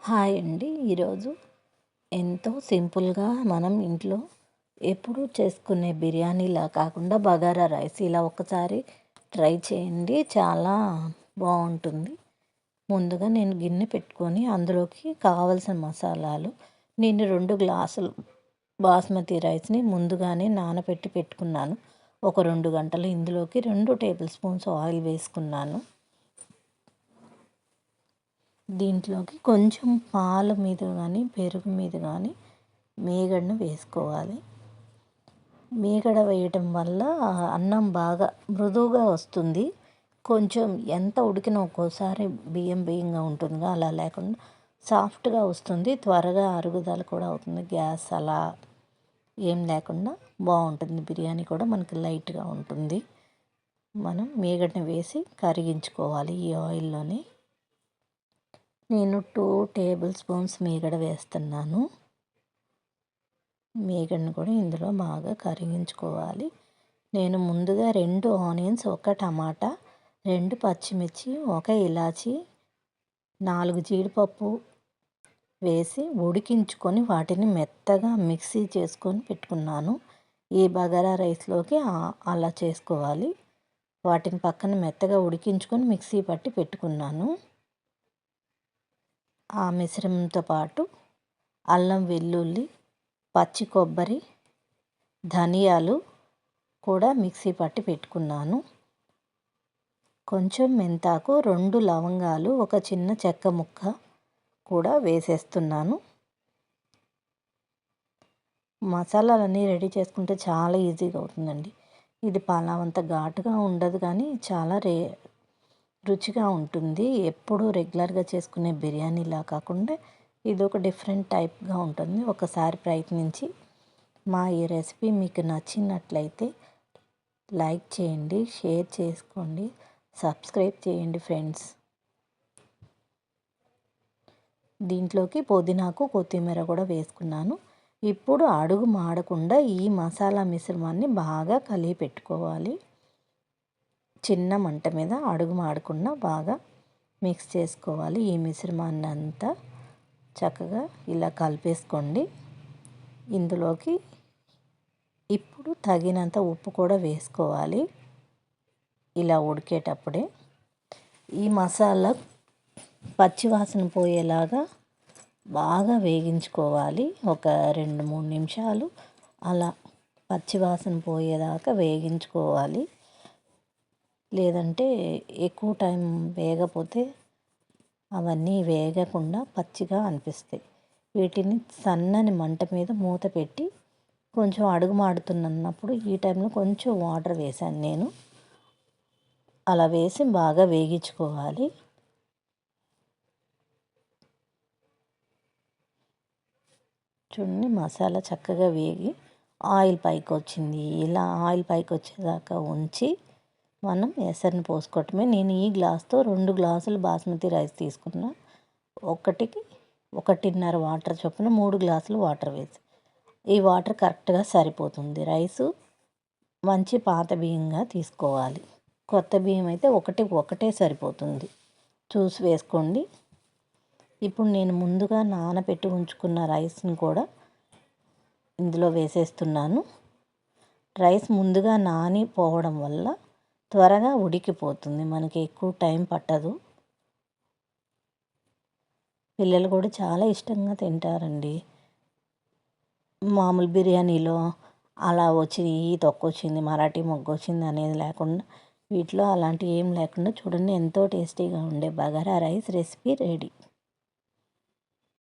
Hi అండి. ఈరోజు ఎంతో సింపుల్గా మనం ఇంట్లో ఎప్పుడూ చేసుకునే బిర్యానీలా కాకుండా బగారా రైస్ ఇలా ఒకసారి ట్రై చేయండి. చాలా బాగుంటుంది. ముందుగా నేను గిన్నె పెట్టుకొని అందులోకి కావలసిన మసాలాలు, నేను 2 గ్లాసులు బాస్మతి రైస్ని ముందుగానే నానబెట్టి పెట్టుకున్నాను. ఒక 2 గంటలు ఇందులోకి 2 టేబుల్ స్పూన్స్ ఆయిల్ వేసుకున్నాను. దీంట్లోకి కొంచెం పాల మీద కానీ పెరుగు మీద కానీ మీగడను వేసుకోవాలి. మీగడ వేయటం వల్ల అన్నం బాగా మృదువుగా వస్తుంది. కొంచెం ఎంత ఉడికినా ఒక్కోసారి బియ్యంగా ఉంటుందిగా, అలా లేకుండా సాఫ్ట్గా వస్తుంది. త్వరగా అరుగుదల కూడా అవుతుంది. గ్యాస్ అలా ఏం లేకుండా బాగుంటుంది. బిర్యానీ కూడా మనకి లైట్గా ఉంటుంది. మనం మీగడని వేసి కరిగించుకోవాలి ఈ ఆయిల్లోనే. నేను 2 టేబుల్ స్పూన్స్ మీగడ వేస్తున్నాను. మీగడను కూడా ఇందులో బాగా కరిగించుకోవాలి. నేను ముందుగా 2 ఆనియన్స్, 1 టమాటా, 2 పచ్చిమిర్చి, 1 ఇలాచి, 4 జీడిపప్పు వేసి ఉడికించుకొని వాటిని మెత్తగా మిక్సీ చేసుకొని పెట్టుకున్నాను. ఈ బగారా రైస్లోకి అలా చేసుకోవాలి. వాటిని పక్కన మెత్తగా ఉడికించుకొని మిక్సీ పట్టి పెట్టుకున్నాను. ఆ మిశ్రమంతో పాటు అల్లం వెల్లుల్లి, పచ్చి కొబ్బరి, ధనియాలు కూడా మిక్సీ పట్టి పెట్టుకున్నాను. కొంచెం మెంతాకు, 2 లవంగాలు, ఒక చిన్న చెక్క ముక్క కూడా వేసేస్తున్నాను. మసాలాలన్నీ రెడీ చేసుకుంటే చాలా ఈజీగా అవుతుందండి. ఇది పలావంత ఘాటుగా ఉండదు కానీ చాలా రుచిగా ఉంటుంది. ఎప్పుడూ రెగ్యులర్గా చేసుకునే బిర్యానీలా కాకుండా ఇది ఒక డిఫరెంట్ టైప్గా ఉంటుంది. ఒకసారి ప్రయత్నించి మా ఈ రెసిపీ మీకు నచ్చినట్లయితే లైక్ చేయండి, షేర్ చేసుకోండి, సబ్స్క్రైబ్ చేయండి ఫ్రెండ్స్. దీంట్లోకి పుదీనాకు, కొత్తిమీర కూడా వేసుకున్నాను. ఇప్పుడు అడుగు మాడకుండా ఈ మసాలా మిశ్రమాన్ని బాగా కలిపి పెట్టుకోవాలి. చిన్న మంట మీద అడుగు మాడకుండా బాగా మిక్స్ చేసుకోవాలి. ఈ మిశ్రమాన్ని అంతా చక్కగా ఇలా కలిపేసుకోండి. ఇందులోకి ఇప్పుడు తగినంత ఉప్పు కూడా వేసుకోవాలి. ఇలా ఉడికేటప్పుడే ఈ మసాలా పచ్చివాసన పోయేలాగా బాగా వేగించుకోవాలి. ఒక 2-3 నిమిషాలు అలా పచ్చివాసన పోయేదాకా వేగించుకోవాలి. లేదంటే ఎక్కువ టైం వేగపోతే అవన్నీ వేగకుండా పచ్చిగా అనిపిస్తాయి. వీటిని సన్నని మంట మీద మూత పెట్టి కొంచెం అడుగు మాడుతున్నప్పుడు ఈ టైంలో కొంచెం వాటర్ వేసాను నేను. అలా వేసి బాగా వేగించుకోవాలి. చూడండి, మసాలా చక్కగా వేగి ఆయిల్ పైకి వచ్చింది. ఇలా ఆయిల్ పైకి వచ్చేదాకా ఉంచి మనం ఎసరిని పోసుకోవటమే. నేను ఈ గ్లాస్తో 2 గ్లాసులు బాస్మతి రైస్ తీసుకున్నా. 1కి 1.5 వాటర్ చొప్పున 3 గ్లాసులు వాటర్ వేసి, ఈ వాటర్ కరెక్ట్గా సరిపోతుంది. రైసు మంచి పాత బియ్యంగా తీసుకోవాలి. కొత్త బియ్యం అయితే ఒకటే సరిపోతుంది. చూసి వేసుకోండి. ఇప్పుడు నేను ముందుగా నానబెట్టి ఉంచుకున్న రైస్ని కూడా ఇందులో వేసేస్తున్నాను. రైస్ ముందుగా నానిపోవడం వల్ల త్వరగా ఉడికిపోతుంది. మనకి ఎక్కువ టైం పట్టదు. పిల్లలు కూడా చాలా ఇష్టంగా తింటారండి. మామూలు బిర్యానీలో అలా వచ్చింది, ఈ తొక్కొచ్చింది, మరాఠీ మొగ్గు వచ్చింది అనేది లేకుండా, వీటిలో అలాంటివి ఏం లేకుండా చూడండి ఎంతో టేస్టీగా ఉండే బగారా రైస్ రెసిపీ రెడీ.